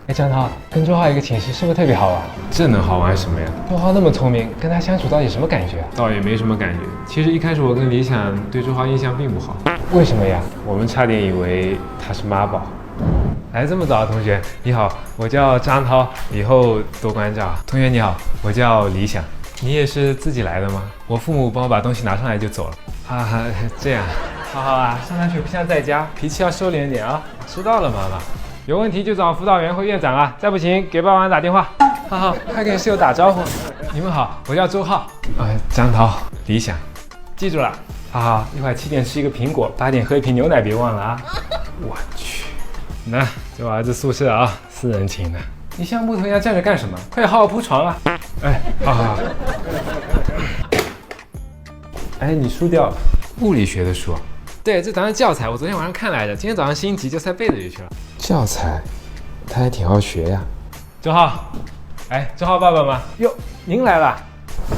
哎，张涛，跟周浩一个寝室是不是特别好玩？这能好玩什么呀？周浩那么聪明，跟他相处到底什么感觉？倒也没什么感觉。其实一开始我跟李想对周浩印象并不好，为什么呀？我们差点以为他是妈宝。来这么早，同学你好，我叫张涛，以后多关照。同学你好，我叫李想，你也是自己来的吗？我父母帮我把东西拿上来就走了。啊，这样，好好啊，上大学不像在家，脾气要收敛点啊。知道了，妈妈。有问题就找辅导员或院长啊，再不行给爸妈打电话。好好，快跟室友打招呼。你们好，我叫周浩。张涛，李想，记住了。好好，一会儿7点吃一个苹果，8点喝一瓶牛奶，别忘了啊。我去，那这我儿子宿舍啊，4人寝的。你像木头一样站着干什么？快好好铺床啊！哎，好好好。哎，你书掉了，物理学的书。对，这咱的教材，我昨天晚上看来着，今天早上心急就塞被子里去了。教材，他还挺好学呀。周浩，哎，周浩爸爸吗？哟，您来了。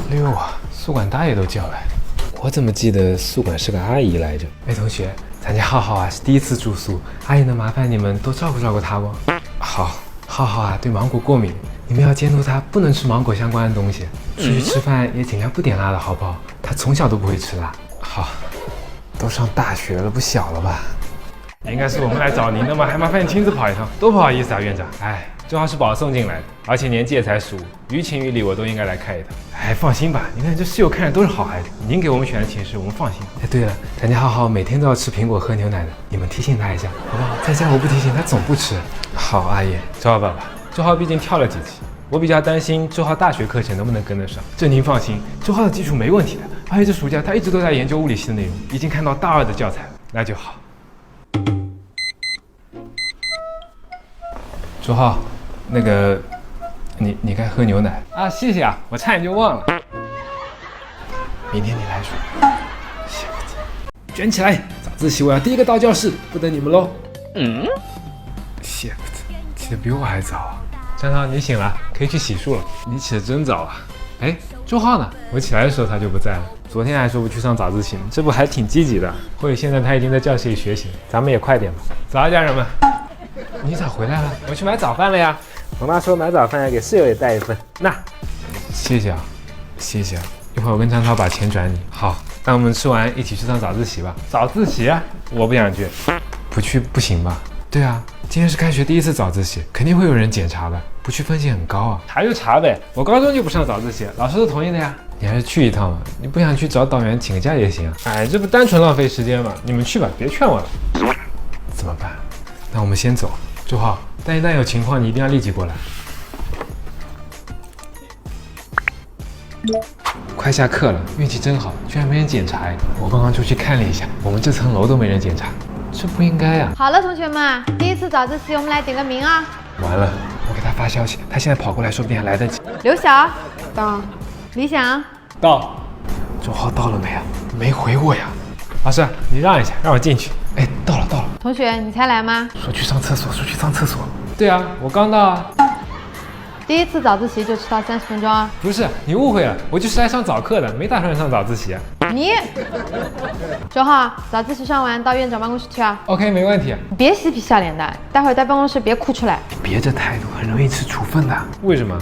溜啊，宿管大爷都叫来。我怎么记得宿管是个阿姨来着？哎，同学，咱家浩浩啊是第一次住宿，阿姨能麻烦你们多照顾照顾他不？好，浩浩啊对芒果过敏，你们要监督他不能吃芒果相关的东西。出去吃饭也尽量不点辣的好不好？他从小都不会吃辣。好。都上大学了，不小了吧？应该是我们来找您的嘛，还麻烦你亲自跑一趟，多不好意思啊，院长。哎，正好是保送进来的，而且年纪也才15，于情于理我都应该来看一趟。哎，放心吧，你看这室友看着都是好孩子，您给我们选的寝室，我们放心。哎，对了，咱家浩浩每天都要吃苹果喝牛奶的，你们提醒他一下，好不好？在家我不提醒他总不吃。好，阿姨，周浩爸爸，周浩毕竟跳了几期。我比较担心周浩大学课程能不能跟得上，这您放心，周浩的基础没问题的。而且这暑假他一直都在研究物理系的内容，已经看到大2的教材了，那就好。周浩，那个，你该喝牛奶啊，谢谢啊，我差点就忘了。明天你来数。小子，卷起来，早自习我要第一个到教室，不等你们喽。小子，起得比我还早啊。张涛，你醒了，可以去洗漱了。你起得真早啊！哎，周浩呢？我起来的时候他就不在了。昨天还说不去上早自习呢，这不还挺积极的？或许现在他已经在教室里学习了。咱们也快点吧。早啊，家人们！你咋回来了？我去买早饭了呀。我妈说买早饭要给室友也带一份。那，谢谢啊，谢谢啊。一会儿我跟张涛把钱转你。好，那我们吃完一起去上早自习吧。早自习啊？我不想去。不去不行吧？对啊，今天是开学第一次早自习，肯定会有人检查的，不去风险很高啊。查就查呗，我高中就不上早自习，老师都同意的呀。你还是去一趟吧，你不想去找导员请个假也行啊。哎，这不单纯浪费时间吗？你们去吧，别劝我了。怎么办？那我们先走。周浩，但一旦有情况，你一定要立即过来。快下课了，运气真好，居然没人检查哎！我刚刚出去看了一下，我们这层楼都没人检查。这不应该呀！好了，同学们，第一次早自习我们来点个名啊！完了，我给他发消息，他现在跑过来，说不定还来得及。刘晓到，李想到。周浩到了没啊？没回我呀。老师，你让一下，让我进去。哎，到了到了。同学，你才来吗？说去上厕所，说去上厕所。对啊，我刚到啊。第一次早自习就迟到30分钟啊？不是，你误会了，我就是来上早课的，没打算上早自习。你，周浩，早自习上完到院长办公室去啊。OK， 没问题。你别嬉皮笑脸的，待会儿在办公室别哭出来。你别这态度，很容易吃处分的。为什么？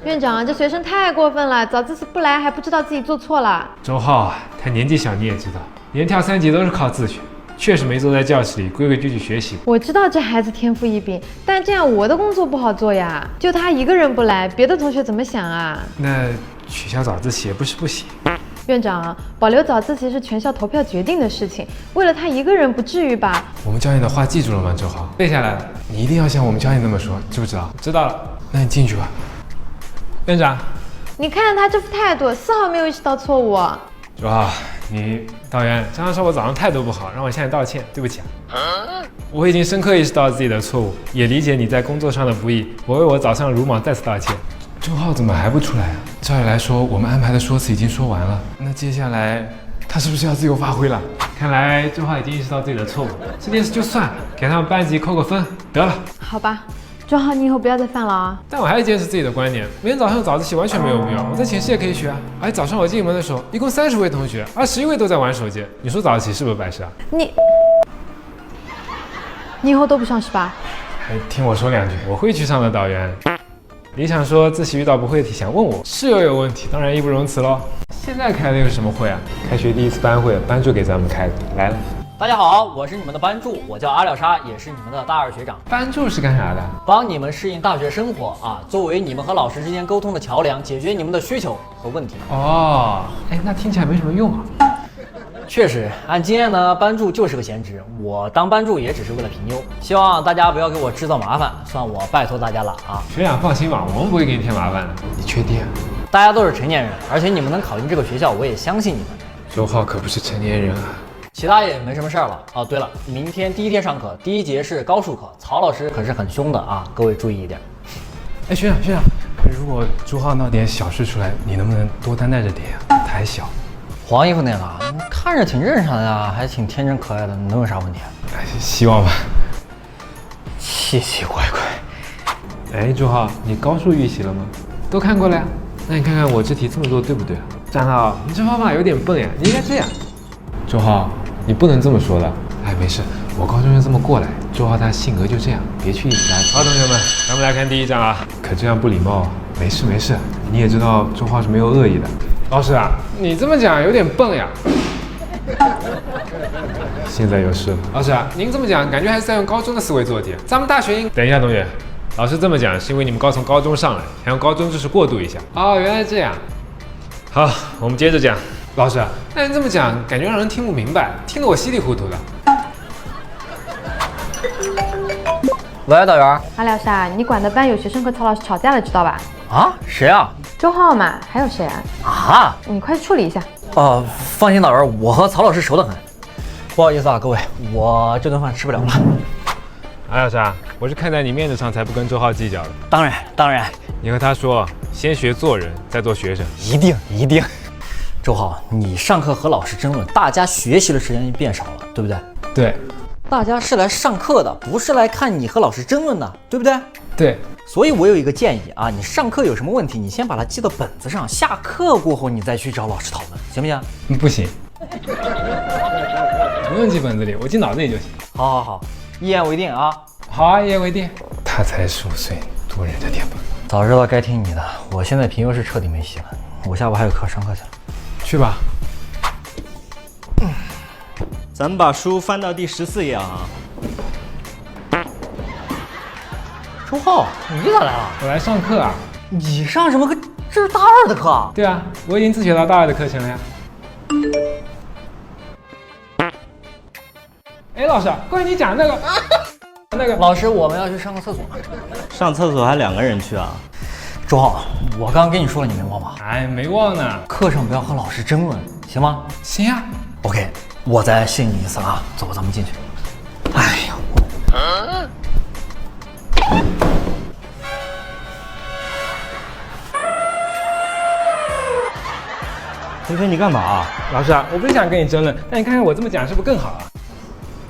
院长，这学生太过分了，早自习不来还不知道自己做错了。周浩啊，他年纪小你也知道，连跳3级都是靠自学，确实没坐在教室里规规矩矩学习。我知道这孩子天赋异禀，但这样我的工作不好做呀。就他一个人不来，别的同学怎么想啊？那取消早自习也不是不行。院长，保留早自习是全校投票决定的事情，为了他一个人不至于吧？我们教练的话记住了吗，周浩？背下来了，你一定要像我们教练那么说，知不知道？知道了，那你进去吧。院长，你看他这副态度，丝毫没有意识到错误。周浩，你导员刚刚说我早上态度不好，让我向你道歉，对不起啊。我已经深刻意识到自己的错误，也理解你在工作上的不易，我为我早上鲁莽再次道歉。周浩怎么还不出来啊？照理来说，我们安排的说辞已经说完了，那接下来他是不是要自由发挥了？看来周浩已经意识到自己的错误，这件事就算了，给他们班级扣个分得了。好吧，周浩，你以后不要再犯了啊！但我还是坚持自己的观点，每天早上早自习完全没有必要，我在寝室也可以学啊。而且早上我进门的时候，一共30位同学，而11位都在玩手机，你说早自习是不是白痴啊？你以后都不上是吧？听我说两句，我会去上的，导员。李想说自习遇到不会的题想问我，室友有问题，当然义不容辞喽。现在开的又是什么会啊？开学第一次班会，班主给咱们开的。来了。大家好，我是你们的班助，我叫阿廖沙，也是你们的大二学长。班助是干啥的？帮你们适应大学生活啊，作为你们和老师之间沟通的桥梁，解决你们的需求和问题。哦，那听起来没什么用啊。确实，按经验呢，班助就是个闲职，我当班助也只是为了评优，希望大家不要给我制造麻烦，算我拜托大家了啊。学长放心吧，我们不会给你添麻烦的。你确定啊？大家都是成年人，而且你们能考进这个学校，我也相信你们。周浩可不是成年人啊。其他也没什么事儿了。哦，对了，明天第一天上课，第一节是高数课，曹老师可是很凶的啊，各位注意一点。学长，如果朱浩闹点小事出来，你能不能多担待着点啊？他还小。黄衣服那个，看着挺正常的呀，还挺天真可爱的，能有啥问题啊？希望吧。奇奇怪怪。朱浩，你高数预习了吗？都看过了呀。那你看看我这题这么做对不对啊？张浩，你这方法有点笨呀，你应该这样。周浩，你不能这么说的。没事，我高中就这么过来。周浩他性格就这样，别去意思他。好，同学们，咱们来看第一章啊。可这样不礼貌。没事，你也知道周浩是没有恶意的。老师啊，你这么讲有点笨呀。现在有事了。老师啊，您这么讲，感觉还是在用高中的思维做题。咱们大学等一下，同学，老师这么讲是因为你们刚从高中上来，想用高中知识过渡一下。哦，原来这样。好，我们接着讲。老师，那您这么讲，感觉让人听不明白，听得我稀里糊涂的。喂，导员。阿廖沙，你管的班有学生和曹老师吵架了，知道吧？啊？谁啊？周浩嘛，还有谁啊？啊？你快去处理一下。放心，导员，我和曹老师熟得很。不好意思啊，各位，我这顿饭吃不了了。阿廖沙，我是看在你面子上才不跟周浩计较的。当然。你和他说，先学做人，再做学生。一定。周浩，你上课和老师争论，大家学习的时间变少了，对不对？对。大家是来上课的，不是来看你和老师争论的，对不对？对。所以我有一个建议啊，你上课有什么问题，你先把它记到本子上，下课过后你再去找老师讨论，行不行？不行。不用记本子里，我记脑子里就行。好，一言为定啊。好啊，一言为定。他才15岁，多人家点吧。早知道该听你的，我现在评优是彻底没戏了。我下午还有课，上课去了。去吧。咱们把书翻到第14页啊。周浩，你咋来了？我来上课啊。你上什么课？这是大二的课啊。对啊，我已经自学到大二的课程了呀。老师，关于你讲那个，老师，我们要去上个厕所。上厕所还2个人去啊？周浩，我刚刚跟你说了，你没忘吧？没忘呢。课上不要和老师争论，行吗？行啊。OK， 我再训你一次啊！走吧，咱们进去。哎呀，菲菲，你干嘛？老师啊，我不是想跟你争论，但你看看我这么讲是不是更好啊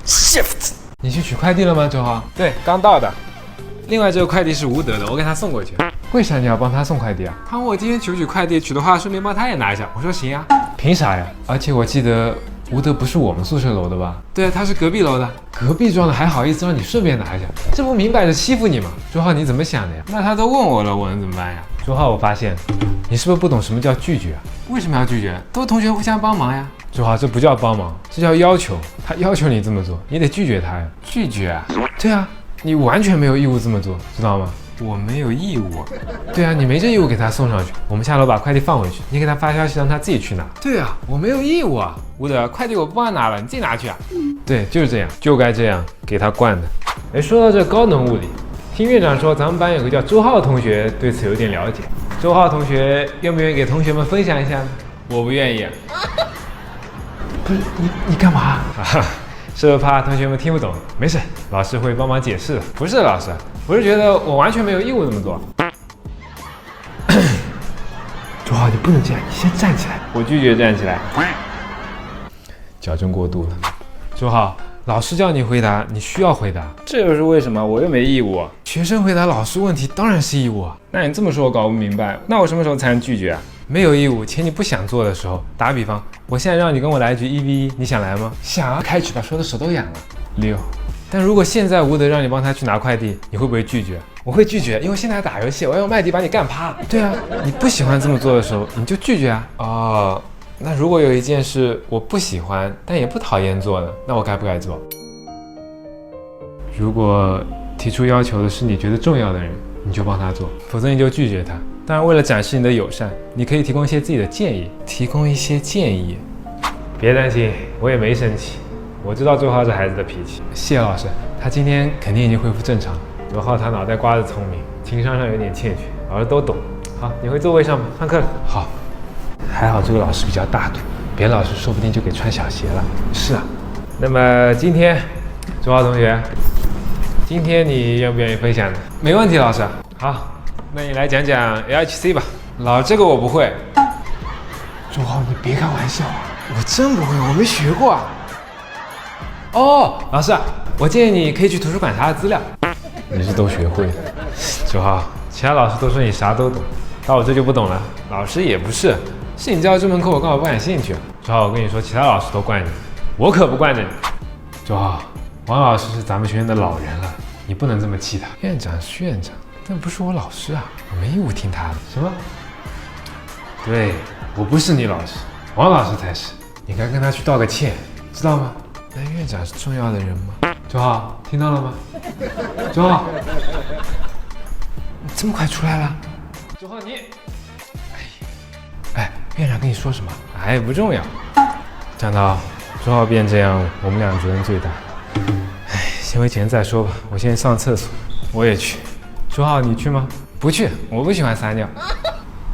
？Shift。你去取快递了吗，周浩？对，刚到的。另外这个快递是吴德的，我给他送过去。为啥你要帮他送快递啊？他问我今天取不取快递，取的话顺便帮他也拿一下。我说行啊。凭啥呀？而且我记得吴德不是我们宿舍楼的吧？对，他是隔壁楼的。隔壁庄的还好意思让你顺便拿一下，这不明摆着欺负你吗？周浩你怎么想的呀？那他都问我了，我能怎么办呀？周浩，我发现你是不是不懂什么叫拒绝啊？为什么要拒绝？都是同学互相帮忙呀。周浩，这不叫帮忙，这叫要求。他要求你这么做，你得拒绝他呀。拒绝啊？对啊，你完全没有义务这么做，知道吗？我没有义务。对啊，你没这义务给他送上去。我们下楼把快递放回去，你给他发消息让他自己去拿。对啊，我没有义务啊。吴德，快递我不帮他拿了，你自己拿去啊。对，就是这样，就该这样给他惯的。说到这高能物理，听院长说咱们班有个叫周浩的同学对此有点了解。周浩同学愿不愿意给同学们分享一下呢？我不愿意。不是你干嘛？是不是怕同学们听不懂？没事，老师会帮忙解释的。不是老师，我是觉得我完全没有义务这么做。周浩，你不能这样，你先站起来。我拒绝站起来。矫正过度了。周浩，老师叫你回答，你需要回答，这又是为什么？我又没义务。学生回答老师问题当然是义务啊。那你这么说我搞不明白，那我什么时候才能拒绝啊？没有义务，且你不想做的时候，打比方，我现在让你跟我来一局1v1，你想来吗？想啊，开始吧，说的手都痒了。6、但如果现在吴德让你帮他去拿快递，你会不会拒绝？我会拒绝，因为现在打游戏，我要用麦迪把你干趴。对啊，你不喜欢这么做的时候，你就拒绝啊。哦，那如果有一件事我不喜欢，但也不讨厌做呢，那我该不该做？如果提出要求的是你觉得重要的人，你就帮他做，否则你就拒绝他。当然，为了展示你的友善，你可以提供一些自己的建议。别担心，我也没生气。我知道周浩这孩子的脾气。谢老师，他今天肯定已经恢复正常。周浩他脑袋瓜子聪明，情商上有点欠缺，老师都懂。好，你回座位上吧，上课了。好，还好这个老师比较大度，别的老师说不定就给穿小鞋了。是啊，那么今天，周浩同学，今天你愿不愿意分享呢？没问题，老师。好，那你来讲讲 LHC 吧。这个我不会。周浩，你别开玩笑啊！我真不会，我没学过啊。哦，老师，我建议你可以去图书馆查查资料。你是都学会的。周浩，其他老师都说你啥都懂，到我这就不懂了。老师也不是，是你教这门课我刚好不感兴趣。周浩，我跟你说，其他老师都惯你，我可不惯着你。周浩，王老师是咱们学院的老人了，你不能这么气他。院长是院长，但不是我老师啊，我没义务听他的。什么？对，我不是你老师，王老师才是。你该跟他去道个歉，知道吗？那院长是重要的人吗？周浩，听到了吗？周浩，你这么快出来了？周浩，你，哎，院长跟你说什么？哎，不重要。张涛，周浩变这样，我们俩责任最大。哎，先回钱再说吧，我先上厕所。我也去。周浩，你去吗？不去，我不喜欢撒尿。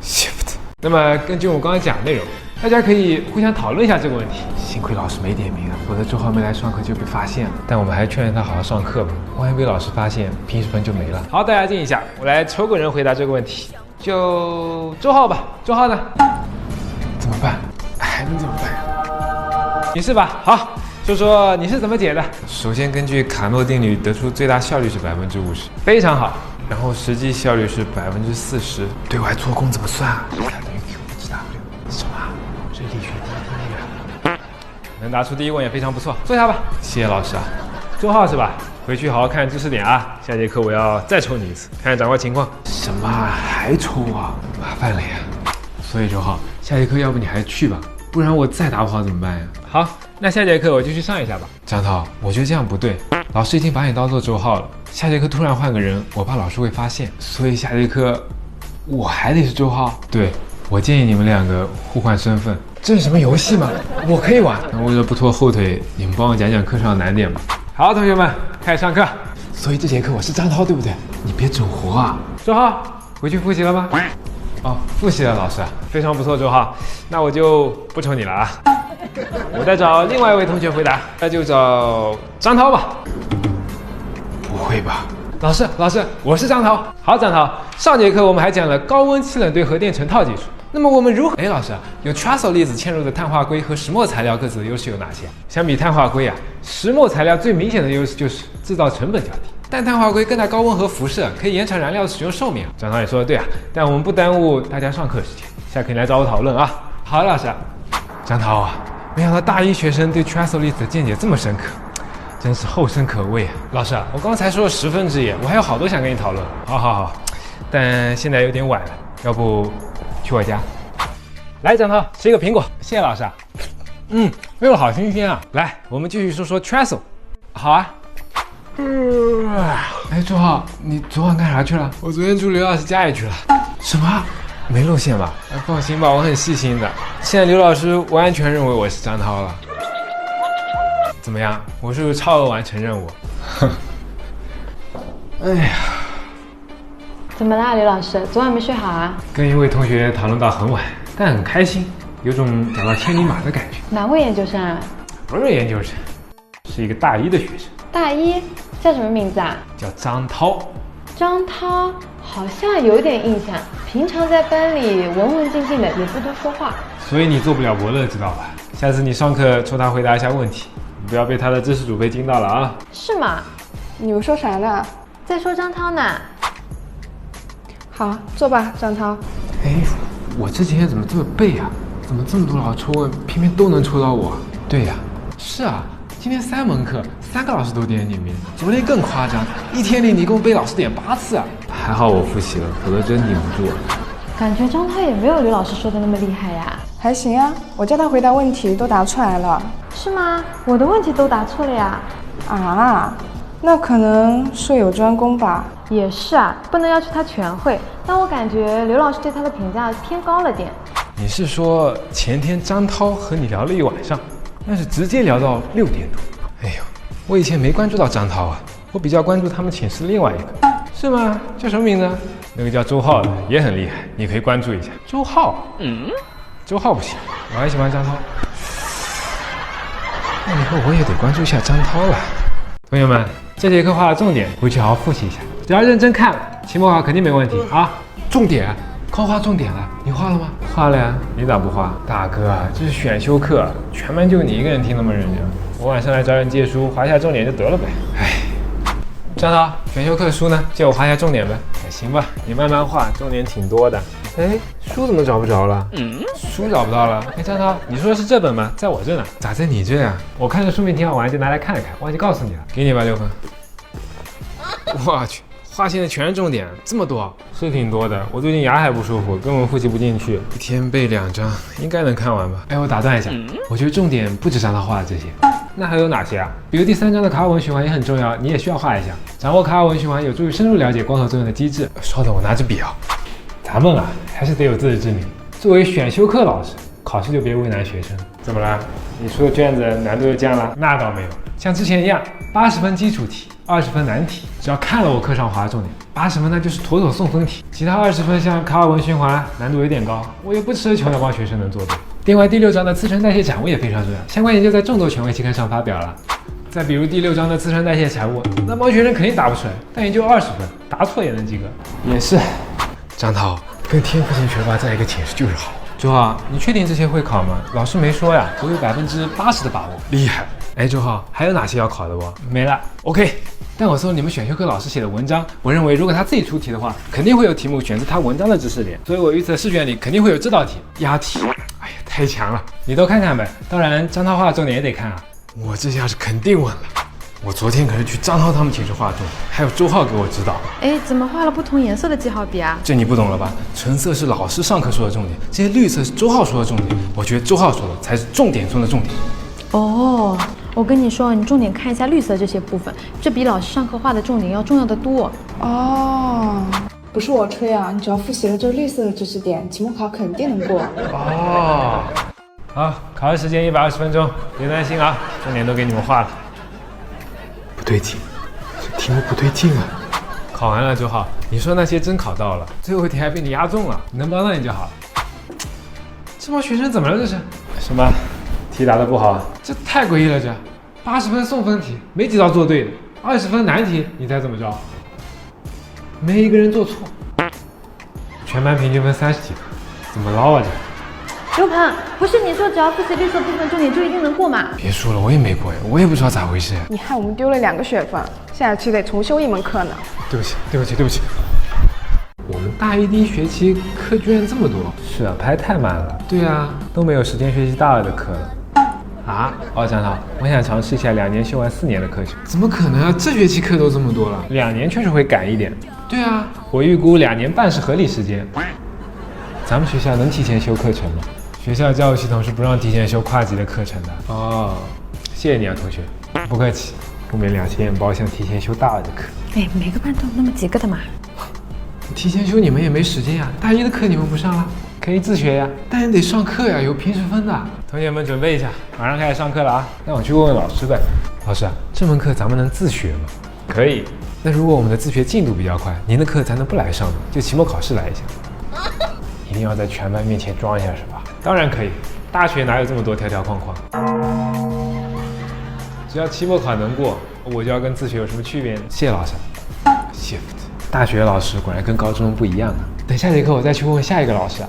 舍不得。那么根据我刚刚讲的内容，大家可以互相讨论一下这个问题。幸亏老师没点名啊，否则周浩没来上课就被发现了。但我们还是劝他好好上课吧，万一被老师发现，平时分就没了。好，大家静一下，我来抽个人回答这个问题。就周浩吧，周浩呢？怎么办？还能怎么办呀？你是吧？好，说说你是怎么解的？首先根据卡诺定律得出最大效率是50%，非常好。然后实际效率是40%，对外做功怎么算啊？等于 Q-GW 什么？这力学第一呀！能答出第一问也非常不错，坐下吧。谢谢老师啊。周浩是吧？回去好好看知识点啊。下节课我要再抽你一次，看看掌握情况。什么还抽啊？麻烦了呀。所以周浩，下节课要不你还是去吧，不然我再答不好怎么办呀？好，那下节课我就去上一下吧。张涛，我觉得这样不对，老师已经把你当做周浩了，下节课突然换个人，我怕老师会发现，所以下节课我还得是周浩。对，我建议你们两个互换身份。这是什么游戏吗？我可以玩。为了不拖后腿，你们帮我讲讲课上的难点吧。好，同学们，开始上课。所以这节课我是张涛，对不对？你别整活啊。周浩，回去复习了吗？哦，复习了，老师，非常不错，周浩。那我就不抽你了啊。我再找另外一位同学回答，那就找张涛吧。不会吧？老师，我是张涛。好，张涛，上节课我们还讲了高温气冷对核电成套技术。那么我们如何？老师，用 Trussell 粒子嵌入的碳化硅和石墨材料各自的优势有哪些？相比碳化硅啊，石墨材料最明显的优势就是制造成本较低，但碳化硅更耐高温和辐射，可以延长燃料的使用寿命。张涛也说的对啊，但我们不耽误大家上课时间，下课你来找我讨论啊。好，老师。张涛啊，没想到大一学生对 Trussell 粒子的见解这么深刻。真是后生可畏啊！老师，我刚才说了10分之一，我还有好多想跟你讨论。好，但现在有点晚了，要不去我家？来，张涛，吃一个苹果，谢谢老师啊。味道好新鲜啊！来，我们继续说说 Trussell。好啊。哎，周浩，你昨晚干啥去了？我昨天住刘老师家里去了。什么？没露馅吧？放心吧，我很细心的。现在刘老师完全认为我是张涛了。怎么样？我是不是超额完成任务？哎呀，怎么啦，刘老师？昨晚没睡好啊？跟一位同学讨论到很晚，但很开心，有种找到千里马的感觉。哪位研究生啊？不是研究生，是一个大一的学生。大一？叫什么名字啊？叫张涛。张涛好像有点印象，平常在班里文文静静的，也不多说话。所以你做不了伯乐，知道吧？下次你上课抽他回答一下问题。不要被他的知识储备惊到了啊！是吗？你们说啥呢？在说张涛呢。好，坐吧，张涛。哎，我这几天怎么这么背啊？怎么这么多老抽问，偏偏都能抽到我？对呀，是啊，今天3门课3个老师都点你名，昨天更夸张，一天里你一共被老师点8次啊！还好我复习了，否则真顶不住。感觉张涛也没有刘老师说的那么厉害呀。还行啊，我叫他回答问题都答出来了。是吗？我的问题都答错了呀。啊，那可能术有专攻吧。也是啊，不能要求他全会，但我感觉刘老师对他的评价偏高了点。你是说前天张涛和你聊了一晚上，那是直接聊到6点多？哎呦，我以前没关注到张涛啊，我比较关注他们寝室另外一个。是吗？叫什么名字？那个叫周浩的也很厉害，你可以关注一下。周浩？周浩不行，我还喜欢张涛。那以后我也得关注一下张涛了。同学们，这节课画的重点，回去好好复习一下，只要认真看了，期末考肯定没问题啊。重点，考画重点了，你画了吗？画了呀，你咋不画？大哥啊，这是选修课，全班就你一个人听那么认真，我晚上来找人借书，划一下重点就得了呗。哎，张涛，选修课书呢？借我划一下重点呗。哎，行吧，你慢慢画，重点挺多的。哎，书怎么找不着了？书找不到了。哎，张涛，你说的是这本吗？在我这呢。咋在你这呀？我看这书名挺好玩，就拿来看了看，忘记告诉你了。给你吧，6分。我去，划线的全是重点，这么多，是挺多的。我最近牙还不舒服，根本复习不进去，一天背2章，应该能看完吧？哎，我打断一下，我觉得重点不止张涛画的这些。那还有哪些啊？比如第3章的卡尔文循环也很重要，你也需要画一下。掌握卡尔文循环有助于深入了解光合作用的机制。稍等，我拿支笔啊。咱们啊，还是得有自知之明。作为选修课老师，考试就别为难学生。怎么了？你出的卷子难度又降了？那倒没有，像之前一样，80分基础题，20分难题。只要看了我课上划的重点，80分那就是妥妥送分题。其他20分像卡尔文循环难度有点高，我也不奢求要帮学生能做对。另外第6章的自身代谢产物也非常重要，相关研究在众多权威期刊上发表了。再比如第6章的自身代谢产物，那帮学生肯定答不出来，但也就20分，答错也能及格。也是。张涛，跟天赋型学霸在一个寝室就是好。周浩，你确定这些会考吗？老师没说呀，我有80%的把握。厉害！哎，周浩，还有哪些要考的不？没了。OK。但我搜你们选修课老师写的文章，我认为如果他自己出题的话，肯定会有题目选自他文章的知识点，所以我预测试卷里肯定会有这道题，押题。哎呀，太强了！你都看看呗。当然，张涛画的重点也得看啊。我这下是肯定稳了。我昨天可是去张涛他们寝室画重点，还有周浩给我指导。哎，怎么画了不同颜色的记号笔啊？这你不懂了吧？橙色是老师上课说的重点，这些绿色是周浩说的重点。我觉得周浩说的才是重点中的重点。哦，我跟你说，你重点看一下绿色这些部分，这比老师上课画的重点要重要的多。哦，不是我吹啊，你只要复习了这绿色的知识点，期末考肯定能过。哦，好，考试时间120分钟，别担心啊，重点都给你们画了。不对劲，这题目不对劲啊！考完了就好，你说那些真考到了，最后一题还被你押中了，能帮到你就好了。这帮学生怎么了这是？什么？题答得不好？这太诡异了这，80分送分题，没几道做对的，20分难题，你猜怎么着？没一个人做错，全班平均分30几分，怎么捞啊这？刘鹏，不是你说只要复习绿色部分重点就一定能过吗？别说了，我也没过呀，我也不知道咋回事。你害我们丢了2个学分，下学期得重修1门课呢。对不起，对不起，对不起。我们大一第1学期课卷这么多，是啊，排太满了。对啊，都没有时间学习大2的课了。啊？哦，张涛，我想尝试一下2年修完4年的课程。怎么可能啊？这学期课都这么多了，2年确实会赶一点。对啊，我预估2年半是合理时间。咱们学校能提前修课程吗？学校教育系统是不让提前修跨级的课程的。哦，谢谢你啊，同学。不客气，我们俩亲眼包想提前修大2的课。哎，每个班都有那么几个的嘛。提前修你们也没时间呀，大1的课你们不上了，可以自学呀，但也得上课呀，有平时分的。同学们准备一下，马上开始上课了啊！那我去问问老师呗。老师，这门课咱们能自学吗？可以。那如果我们的自学进度比较快，您的课咱能不来上吗？就期末考试来一下。一定要在全班面前装一下是吧？当然可以，大学哪有这么多条条框框？只要期末考能过，我就要跟自学有什么区别呢？谢谢老师。Shift， 大学老师果然跟高中不一样啊。等下节课我再去问问下一个老师啊。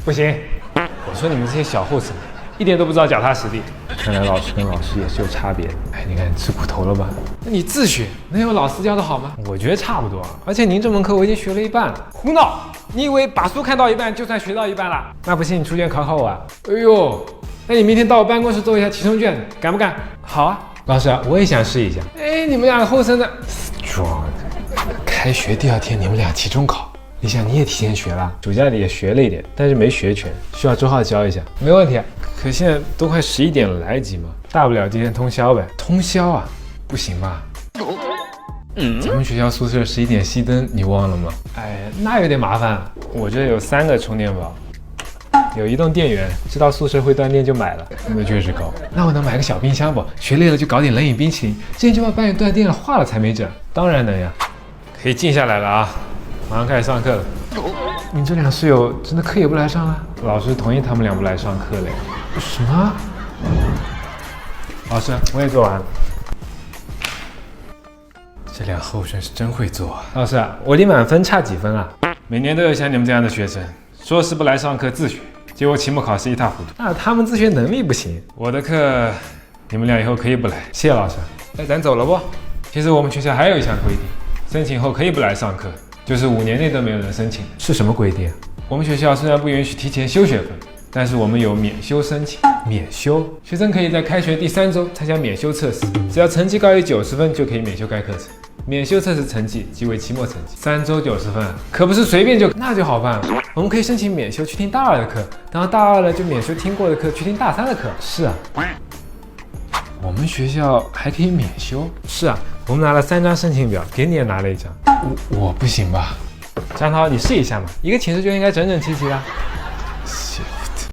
不行，我说你们这些小后生，一点都不知道脚踏实地。看来老师跟老师也是有差别的。哎，你看吃苦头了吧？那你自学能有老师教的好吗？我觉得差不多。而且您这门课我已经学了一半了。胡闹！你以为把书看到一半就算学到一半了？那不信你出卷考考我啊！哎呦，那你明天到我办公室做一下期中卷子，敢不敢？好啊，老师，我也想试一下。哎，你们俩后生的，装。开学第2天，你们俩期中考。李想，你也提前学了？暑假里也学了一点，但是没学全，需要周浩教一下。没问题啊。可现在都快11点了，来得及吗？大不了今天通宵呗。通宵啊？不行吧？咱们学校宿舍11点熄灯，你忘了吗？哎，那有点麻烦。我这有3个充电宝，有移动电源，知道宿舍会断电就买了。那确实高。那我能买个小冰箱不？学累了就搞点冷饮冰淇淋。之前就怕半夜断电了，化了才没整。当然能呀。可以静下来了啊，马上开始上课了。你这俩室友真的课也不来上了？老师同意他们俩不来上课嘞。什么？老师，我也做完了。这俩后生是真会做啊！老师，我离满分差几分啊？每年都有像你们这样的学生，说是不来上课自学，结果期末考试一塌糊涂。那他们自学能力不行。我的课，你们俩以后可以不来。谢谢老师。那咱走了不？其实我们学校还有一项规定，申请后可以不来上课，就是5年内都没有人申请。是什么规定？我们学校虽然不允许提前修学分，但是我们有免修申请。免修，学生可以在开学第3周参加免修测试，只要成绩高于90分就可以免修该课程。免修测试成绩即为期末成绩，3周90分，可不是随便就，那就好办了。我们可以申请免修去听大2的课，然后大2了就免修听过的课去听大3的课。是啊，我们学校还可以免修。是啊，我们拿了3张申请表，给你也拿了1张。我不行吧？张涛，你试一下嘛，一个寝室就应该整整齐齐的。